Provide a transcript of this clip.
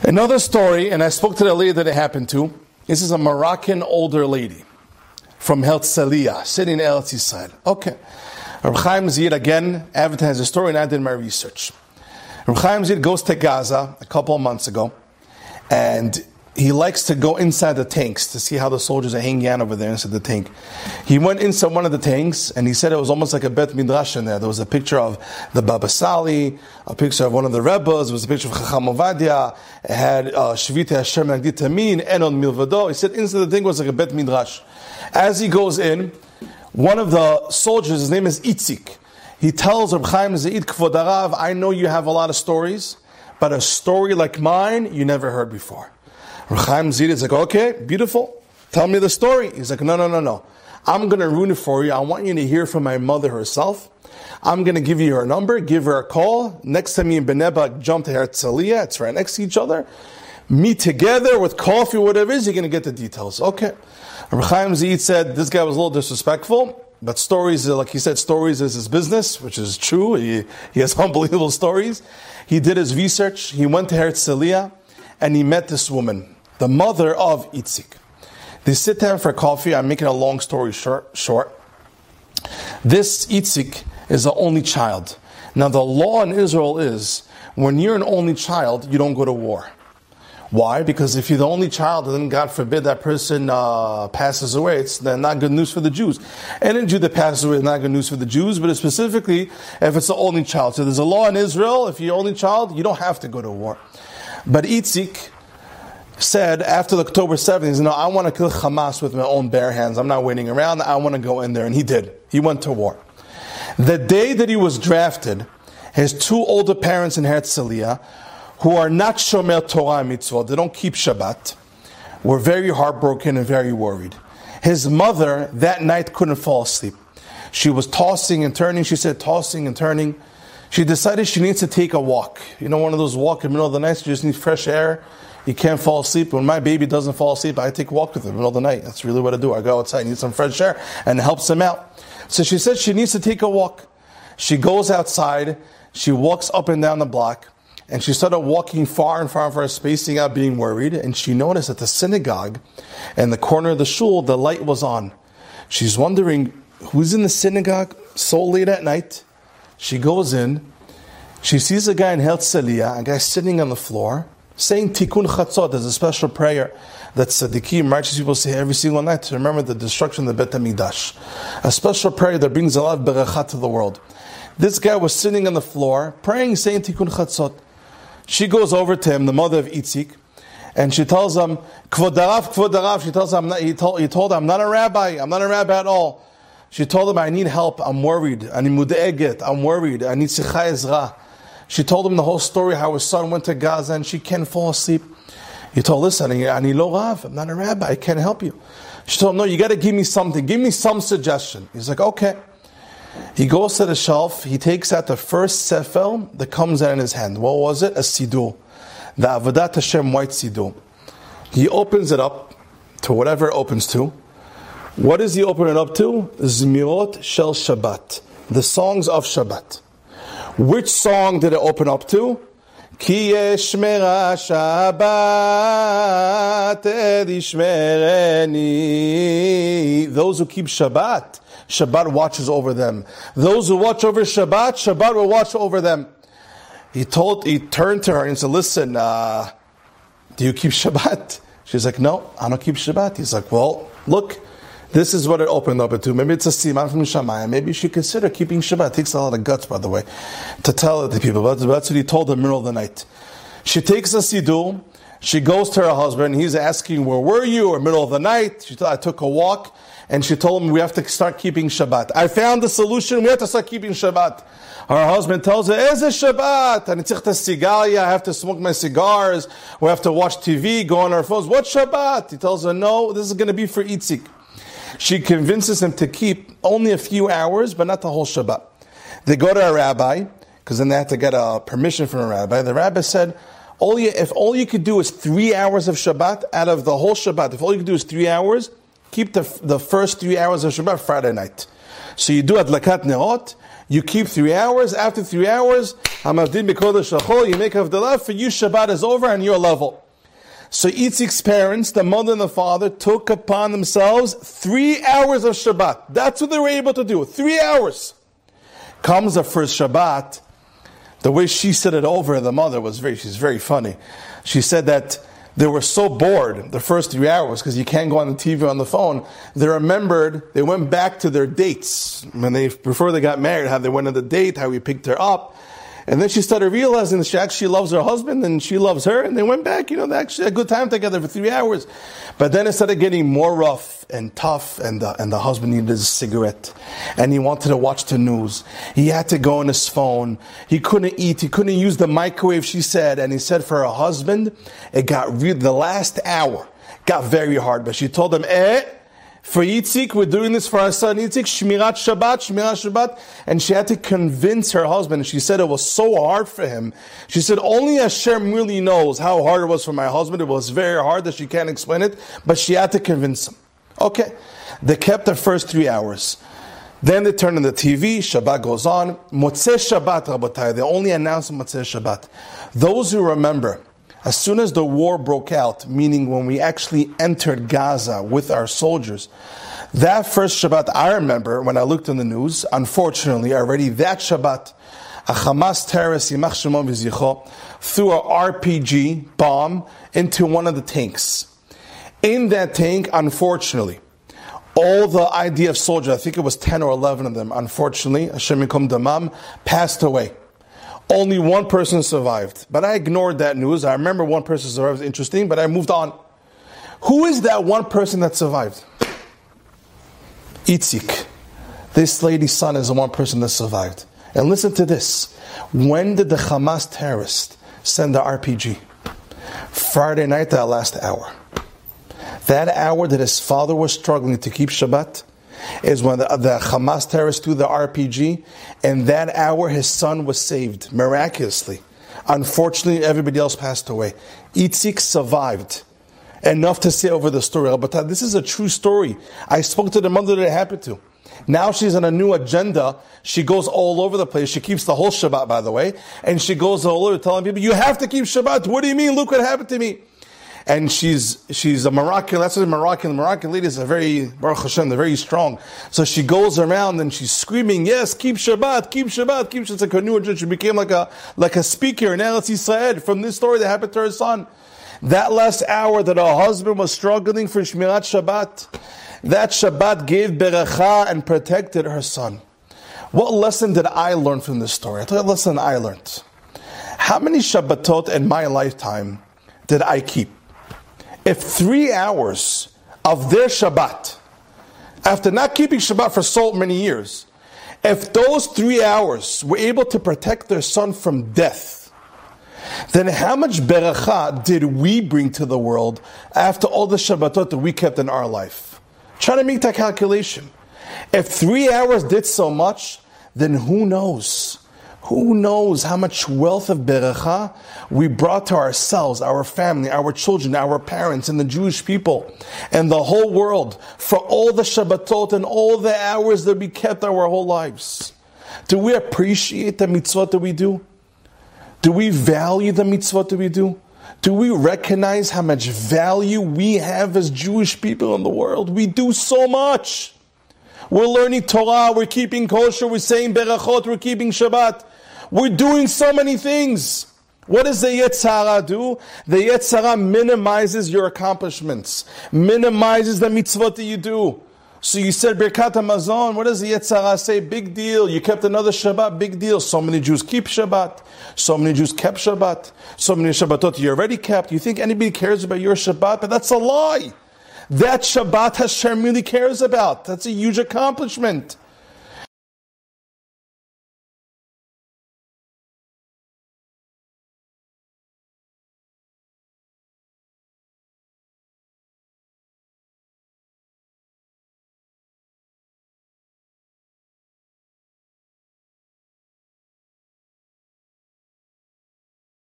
Another story, and I spoke to the lady that it happened to. This is a Moroccan older lady from Herzliya, sitting in Eretz Yisrael. Okay. Rabbi Chaim Zid again advertised a story, and I did my research. Rabbi Chaim Zid goes to Gaza a couple of months ago, and he likes to go inside the tanks to see how the soldiers are hanging out over there inside the tank. He went inside one of the tanks, and he said it was almost like a Bet Midrash in there. There was a picture of the Baba Sali, a picture of one of the Rebbes, there was a picture of Chacham Ovadia, it had Shvita Hashem Nagdi Tamin, Enon Milvado. He said inside the tank was like a Bet Midrash. As he goes in, one of the soldiers, his name is Itzik, he tells Reb Chaim Zaid, Kvod Harav, I know you have a lot of stories, but a story like mine, you never heard before. Reb Chaim Zaid is like, okay, beautiful, tell me the story. He's like, no. I'm going to ruin it for you. I want you to hear from my mother herself. I'm going to give you her number, give her a call. Next time you and Beneba jump to Herzliya, it's right next to each other. Meet together with coffee, whatever it is, you're going to get the details. Okay. Reb Chaim Zaid said this guy was a little disrespectful, but stories, like he said, stories is his business, which is true. He has unbelievable stories. He did his research. He went to Herzliya, and he met this woman, the mother of Itzik. They sit down for coffee. I'm making a long story short. This Itzik is the only child. Now the law in Israel is, when you're an only child, you don't go to war. Why? Because if you're the only child, and then God forbid that person passes away, it's not good news for the Jews. Any Jew that passes away is not good news for the Jews, but it's specifically if it's the only child. So there's a law in Israel, if you're the only child, you don't have to go to war. But Itzik said after the October 7th, he said, no, I want to kill Hamas with my own bare hands. I'm not waiting around. I want to go in there. And he did. He went to war. The day that he was drafted, his two older parents in Herzliya, who are not Shomer Torah and Mitzvot, they don't keep Shabbat, were very heartbroken and very worried. His mother that night couldn't fall asleep. She was tossing and turning. She said tossing and turning. She decided she needs to take a walk. You know, one of those walks in the middle of the night, you just need fresh air. You can't fall asleep. When my baby doesn't fall asleep, I take a walk with him in the middle of the night. That's really what I do. I go outside, need some fresh air, and it helps him out. So she said she needs to take a walk. She goes outside, she walks up and down the block, and she started walking far and far, spacing out, being worried, and she noticed at the synagogue, in the corner of the shul, the light was on. She's wondering, who's in the synagogue so late at night? She goes in, she sees a guy in Herzliya, a guy sitting on the floor, saying Tikkun Chatzot. There's a special prayer that tzaddikim, righteous people, say every single night to remember the destruction of the Bet HaMikdash. A special prayer that brings a lot of beracha to the world. This guy was sitting on the floor, praying, saying Tikkun Chatzot. She goes over to him, the mother of Itzik, and she tells him, Kvod Harav. She tells him, he told her, I'm not a rabbi at all. She told him, I need help, I'm worried. Ani mude'eget, I'm worried. I need sicha ezra. She told him the whole story, how his son went to Gaza and she can't fall asleep. He told, listen, Ani lo rav, I'm not a rabbi, I can't help you. She told him, no, you got to give me something, give me some suggestion. He's like, okay. He goes to the shelf, he takes out the first sefer that comes out in his hand. What was it? A sidur. The Avodat Hashem white sidur. He opens it up to whatever it opens to. What does he open it up to? Zmirot Shel Shabbat. The songs of Shabbat. Which song did it open up to? Ki yeshmera Shabbat edishmereni. Those who keep Shabbat, Shabbat watches over them. Those who watch over Shabbat, Shabbat will watch over them. He turned to her and said, listen, do you keep Shabbat? She's like, no, I don't keep Shabbat. He's like, well, look, this is what it opened up to. Maybe it's a siman from Shamayim. Maybe you should consider keeping Shabbat. It takes a lot of guts, by the way, to tell it to people. But that's what he told her in the middle of the night. She takes a sidur. She goes to her husband. He's asking, where were you? Or middle of the night. She told, I took a walk. And she told him, we have to start keeping Shabbat. I found the solution. We have to start keeping Shabbat. Her husband tells her, Eze Shabbat. I have to smoke my cigars. We have to watch TV, go on our phones. What Shabbat? He tells her, no, this is going to be for Itzik. She convinces him to keep only a few hours, but not the whole Shabbat. They go to a rabbi, because then they have to get a permission from a rabbi. The rabbi said, if all you could do is 3 hours of Shabbat out of the whole Shabbat, if all you could do is 3 hours, keep the first 3 hours of Shabbat Friday night. So you do Adlakat Nerot, You keep 3 hours. After 3 hours, you make Havdalah. For you, Shabbat is over and you're level. So Yitzik's parents, the mother and the father, took upon themselves 3 hours of Shabbat. That's what they were able to do. 3 hours. Comes the first Shabbat. The way she said it over, the mother she's very funny. She said that they were so bored the first 3 hours because you can't go on the TV on the phone. They went back to their dates before they got married, how they went on the date, how he picked her up. And then she started realizing that she actually loves her husband and she loves her. And they went back, they actually had a good time together for 3 hours. But then it started getting more rough and tough. And the husband needed a cigarette. And he wanted to watch the news. He had to go on his phone. He couldn't eat. He couldn't use the microwave, she said. And he said for her husband, the last hour got very hard. But she told him, for Yitzhak, we're doing this for our son Yitzhak, Shmirat Shabbat. And she had to convince her husband. She said it was so hard for him. She said, only Hashem really knows how hard it was for my husband. It was very hard that she can't explain it. But she had to convince him. Okay. They kept the first 3 hours. Then they turned on the TV. Shabbat goes on. Motzei Shabbat, Rabotai. They only announced Motzei Shabbat. Those who remember, as soon as the war broke out, meaning when we actually entered Gaza with our soldiers, that first Shabbat, I remember when I looked in the news, unfortunately, already that Shabbat, a Hamas terrorist, Yimach Shemo V'Zichro, threw a RPG bomb into one of the tanks. In that tank, unfortunately, all the IDF soldiers, I think it was 10 or 11 of them, unfortunately, Hashem Yikom Damam, passed away. Only one person survived. But I ignored that news. I remember one person survived. It was interesting, but I moved on. Who is that one person that survived? Itzik. This lady's son is the one person that survived. And listen to this. When did the Hamas terrorist send the RPG? Friday night, that last hour. That hour that his father was struggling to keep Shabbat is when the Hamas terrorists threw the RPG, and that hour his son was saved, miraculously. Unfortunately, everybody else passed away. Itzik survived. Enough to say over the story. But this is a true story. I spoke to the mother that it happened to. Now she's on a new agenda. She goes all over the place. She keeps the whole Shabbat, by the way. And she goes all over telling people, you have to keep Shabbat. What do you mean? Look what happened to me. And she's a Moroccan. That's what the Moroccan ladies are very, Baruch Hashem, they're very strong. So she goes around and she's screaming, yes, keep Shabbat, keep Shabbat, keep Shabbat. It's like her new agenda. She became like a speaker in Eretz Yisrael from this story that happened to her son. That last hour that her husband was struggling for Shmirat Shabbat, that Shabbat gave beracha and protected her son. What lesson did I learn from this story? I'll tell you a lesson I learned. How many Shabbatot in my lifetime did I keep? If 3 hours of their Shabbat, after not keeping Shabbat for so many years, if those 3 hours were able to protect their son from death, then how much beracha did we bring to the world after all the Shabbatot that we kept in our life? Try to make that calculation. If 3 hours did so much, then who knows? Who knows how much wealth of beracha we brought to ourselves, our family, our children, our parents, and the Jewish people, and the whole world, for all the Shabbatot and all the hours that we kept our whole lives. Do we appreciate the mitzvot that we do? Do we value the mitzvot that we do? Do we recognize how much value we have as Jewish people in the world? We do so much. We're learning Torah, we're keeping kosher, we're saying berachot, we're keeping Shabbat. We're doing so many things. What does the Yetzer Hara do? The Yetzer Hara minimizes your accomplishments, minimizes the mitzvot that you do. So you said Birkat HaMazon, what does the Yetzer Hara say? Big deal. You kept another Shabbat, big deal. So many Jews keep Shabbat. So many Jews kept Shabbat. So many Shabbatot you already kept. You think anybody cares about your Shabbat? But that's a lie. That Shabbat Hashem really cares about. That's a huge accomplishment.